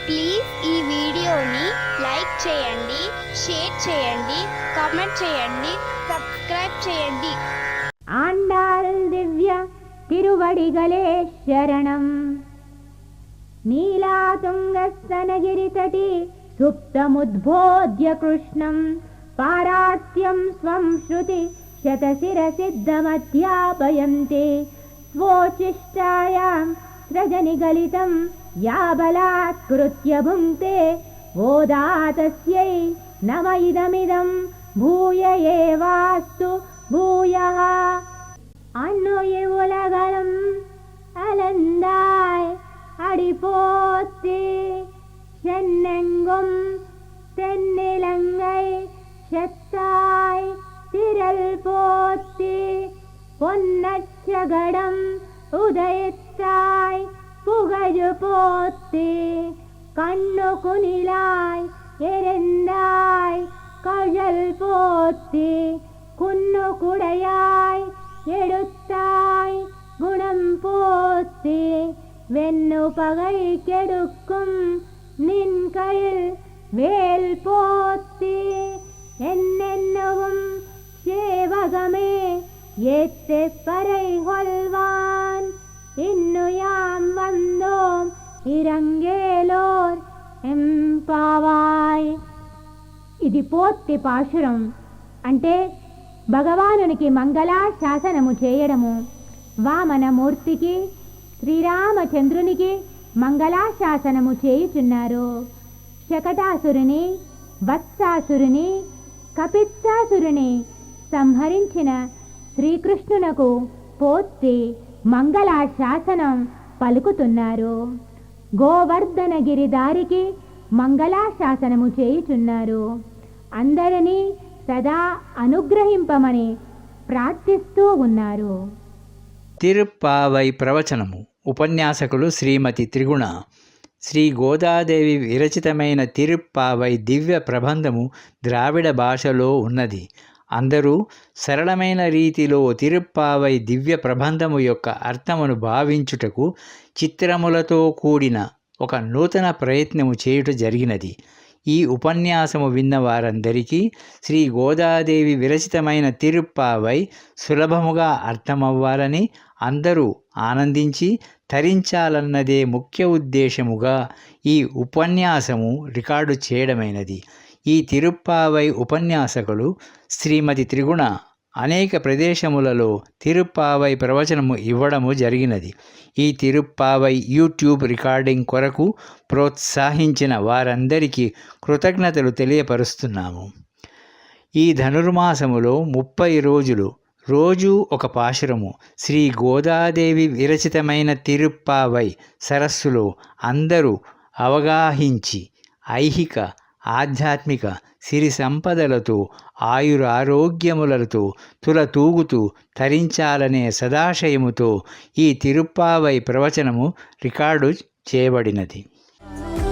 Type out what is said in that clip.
Please ఈ వీడియోని like చేయండి, షేర్ చేయండి, కామెంట్ చేయండి, సబ్స్క్రైబ్ చేయండి. ఆండాల్ దివ్య తిరువడిగలే శరణం. నీలాతుంగస్తనగిరితటి సుప్తముద్బోధ్య కృష్ణం పారాత్యం స్వం శృతి శతశిరసిద్ధమధ్యాపయంతే స్వోచిష్టాయాం సృజనిగలితం యా బలాత్కృత్య భుంక్తే ఓదాతస్యై నమ ఇదమిదం భూయ ఏవాస్తు భూయః. அன்னுய உலகம் அலந்தாய் அடிபோத்தி சென்னெங்கும் தென்னிலங்கை செத்தாய் திரள் போத்தி பொன்னச்சகடம் உதயத்தாய் புகழு போத்தி கண்ணு குனிலாய் எரிந்தாய் கழல் போத்தி குன்னு குடையாய் எடுத்தாய் குணம் போத்தி வெண்ணு பகை கெடுக்கும் நின் கையில் வேல் போத்தி என்னென்னவும் சேவகமே ஏத்து பறை கொள்வான் இன்னு யாம் வந்தோம் இறங்கேலோர் ఎంపావాయ్. ఇది పోత్తి పాశురం అంటే భగవానునికి మంగళాశాసనము చేయడము. వామనమూర్తికి శ్రీరామచంద్రునికి మంగళాశాసనము చేయుచున్నారు. శకటాసురుని, వత్సాసురుని, కపిత్సాసురుని సంహరించిన శ్రీకృష్ణునకు పోత్తి మంగళాశాసనం పలుకుతున్నారు. గోవర్ధనగిరిదారికి మంగళాశాసనము చేయుచున్నారు. అందరినీ సదా అనుగ్రహింపమని ప్రార్థిస్తూ ఉన్నారు. తిరుప్పావై ప్రవచనము. ఉపన్యాసకులు శ్రీమతి త్రిగుణ. శ్రీ గోదాదేవి విరచితమైన తిరుప్పావై దివ్య ప్రబంధము ద్రావిడ భాషలో ఉన్నది. అందరూ సరళమైన రీతిలో తిరుప్పావై దివ్య ప్రబంధము యొక్క అర్థమును భావించుటకు చిత్రములతో కూడిన ఒక నూతన ప్రయత్నము చేయుట జరిగినది. ఈ ఉపన్యాసము విన్న వారందరికీ శ్రీ గోదాదేవి విరచితమైన తిరుప్పావై సులభముగా అర్థమవ్వాలని, అందరూ ఆనందించి తరించాలన్నదే ముఖ్య ఉద్దేశముగా ఈ ఉపన్యాసము రికార్డు చేయడమైనది. ఈ తిరుప్పావై ఉపన్యాసకులు శ్రీమతి త్రిగుణ అనేక ప్రదేశములలో తిరుప్పావై ప్రవచనము ఇవ్వడము జరిగినది. ఈ తిరుప్పావై యూట్యూబ్ రికార్డింగ్ కొరకు ప్రోత్సహించిన వారందరికీ కృతజ్ఞతలు తెలియపరుస్తున్నాము. ఈ ధనుర్మాసములో 30 రోజులు రోజు ఒక పాశురము శ్రీ గోదాదేవి విరచితమైన తిరుప్పావై సరస్సులో అందరూ అవగాహించి ఐహిక ఆధ్యాత్మిక సిరి సంపదలతో ఆయురారోగ్యములతో తులతూగుతూ తరించాలనే సదాశయముతో ఈ తిరుప్పావై ప్రవచనము రికార్డు చేయబడినది.